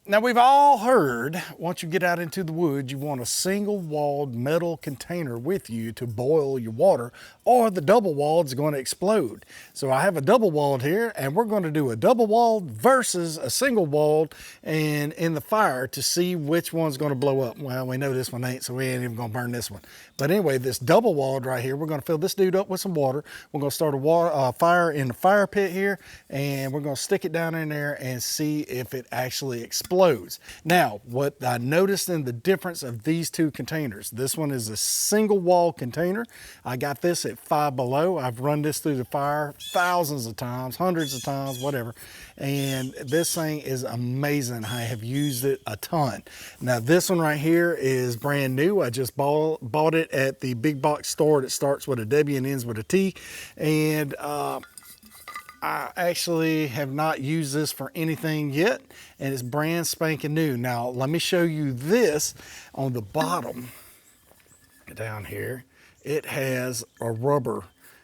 Now we've all heard, once you get out into the woods, you want a single-walled metal container with you to boil your water, or the double-walled is going to explode. So I have a double-walled here, and we're going to do a double-walled versus a single-walled and in the fire to see which one's going to blow up. Well, we know this one ain't, so we ain't even going to burn this one. But anyway, this double-walled right here, we're going to fill this dude up with some water. We're going to start a fire in the fire pit here, and we're going to stick it down in there and see if it actually explodes. Now, what I noticed in the difference of these two containers, this one is a single wall container. I got this at 5 Below. I've run this through the fire thousands of times, hundreds of times, whatever. And this thing is amazing. I have used it a ton. Now, this one right here is brand new. I just bought it at the big box store that starts with a W and ends with a T. And I actually have not used this for anything yet, and it's brand spanking new. Now, let me show you this on the bottom down here. It has a rubber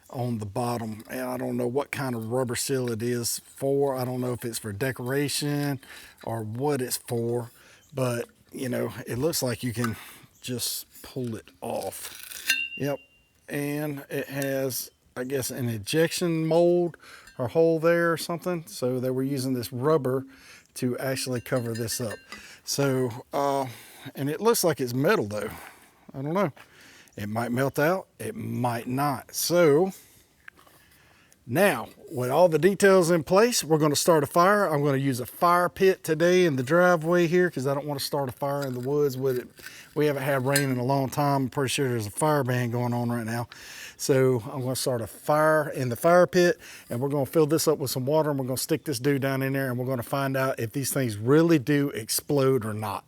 on the bottom, and I don't know what kind of rubber seal it is for. I don't know if it's for decoration or what it's for, but you know, it looks like you can just pull it off. Yep, and it has, I guess, an ejection mold or hole there or something. So they were using this rubber to actually cover this up. So, and it looks like it's metal though. I don't know. It might melt out, it might not. So now, with all the details in place, we're going to start a fire. I'm going to use a fire pit today in the driveway here because I don't want to start a fire in the woods with it. We haven't had rain in a long time. I'm pretty sure there's a fire ban going on right now. So I'm going to start a fire in the fire pit, and we're going to fill this up with some water, and we're going to stick this dude down in there, and we're going to find out if these things really do explode or not.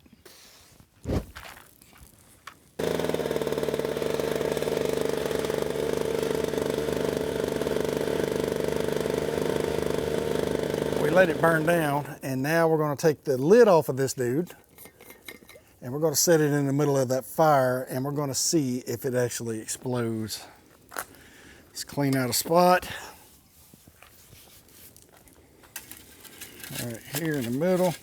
Let it burn down, and now we're going to take the lid off of this dude, and we're going to set it in the middle of that fire, and we're going to see if it actually explodes. Let's clean out a spot. Right here in the middle,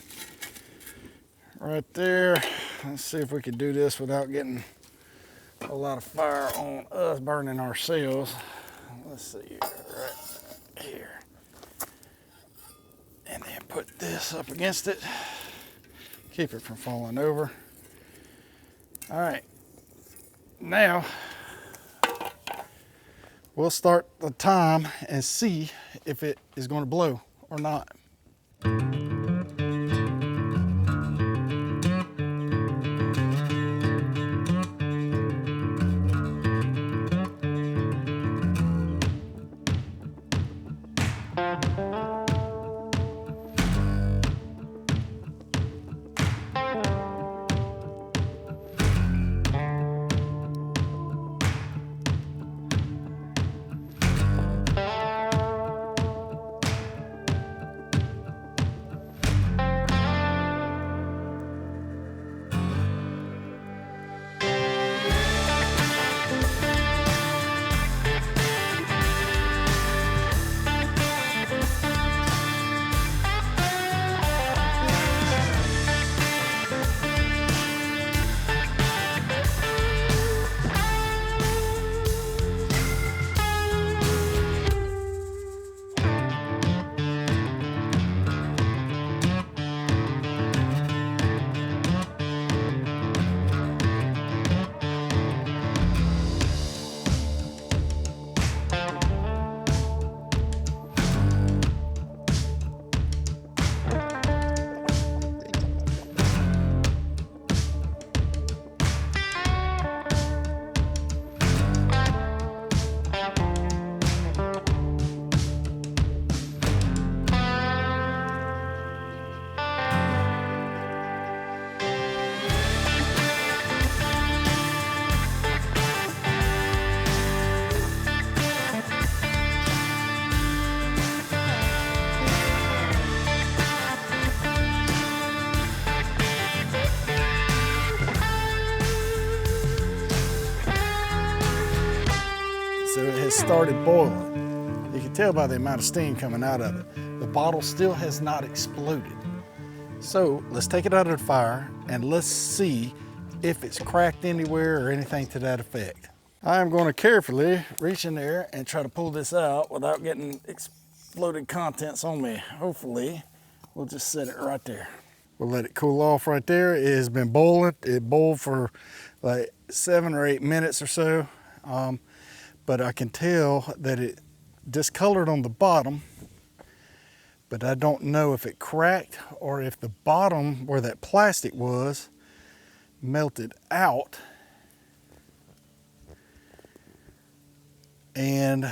right there. Let's see if we can do this without getting a lot of fire on us burning ourselves. Let's see, right here. And then put this up against it, keep it from falling over. All right, now we'll start the time and see if it is going to blow or not. So it has started boiling. You can tell by the amount of steam coming out of it. The bottle still has not exploded. So let's take it out of the fire and let's see if it's cracked anywhere or anything to that effect. I'm going to carefully reach in there and try to pull this out without getting exploded contents on me. Hopefully, we'll just set it right there. We'll let it cool off right there. It has been boiling. It boiled for like 7 or 8 minutes or so. But I can tell that it discolored on the bottom, but I don't know if it cracked or if the bottom where that plastic was melted out and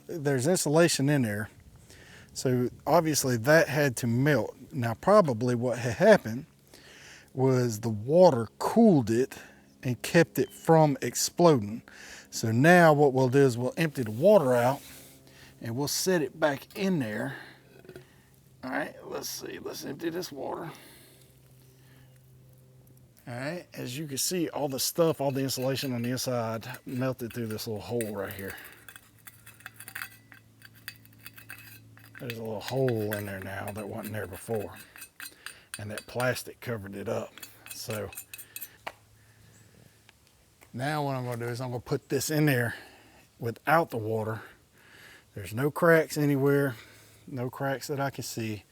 there's insulation in there. So obviously that had to melt. Now probably what had happened was the water cooled it and kept it from exploding. So now what we'll do is we'll empty the water out and we'll set it back in there. All right, let's see, let's empty this water. All right, as you can see, all the stuff, all the insulation on the inside melted through this little hole right here. There's a little hole in there now that wasn't there before. And that plastic covered it up. So now what I'm gonna do is I'm gonna put this in there without the water. There's no cracks anywhere, no cracks that I can see.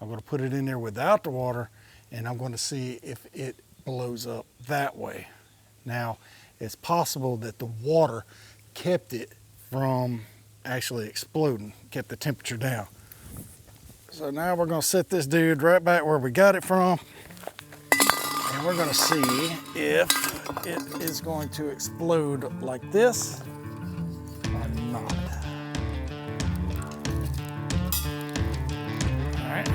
I'm gonna put it in there without the water and I'm gonna see if it blows up that way. Now, it's possible that the water kept it from actually exploding, kept the temperature down. So now we're gonna set this dude right back where we got it from, and we're gonna see if it is going to explode like this or not. All right,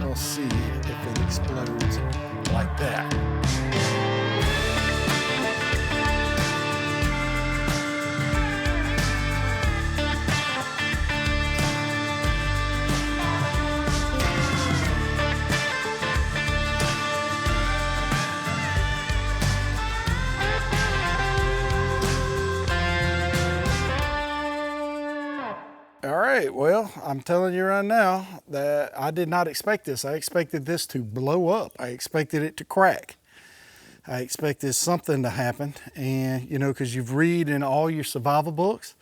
we'll see if it explodes like that. All right, well, I'm telling you right now that I did not expect this. I expected this to blow up. I expected it to crack. I expected something to happen. And, you know, because you've read in all your survival books,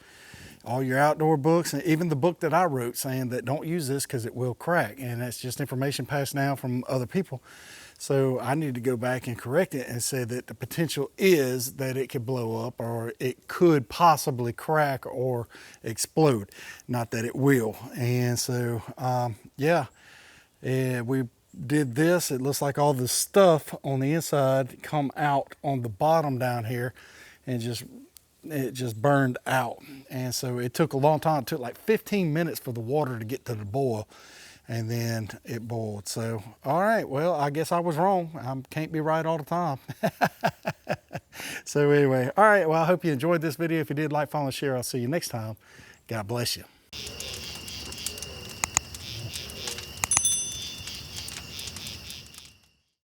all your outdoor books, and even the book that I wrote saying that don't use this because it will crack. And that's just information passed down from other people. So I need to go back and correct it and say that the potential is that it could blow up or it could possibly crack or explode, not that it will. And so, yeah, we did this. It looks like all the stuff on the inside come out on the bottom down here and it just burned out. And so it took a long time. It took like 15 minutes for the water to get to the boil. And then it boiled. So, all right, well, I guess I was wrong. I can't be right all the time. So anyway, all right, well, I hope you enjoyed this video. If you did, like, follow, and share. I'll see you next time. God bless you.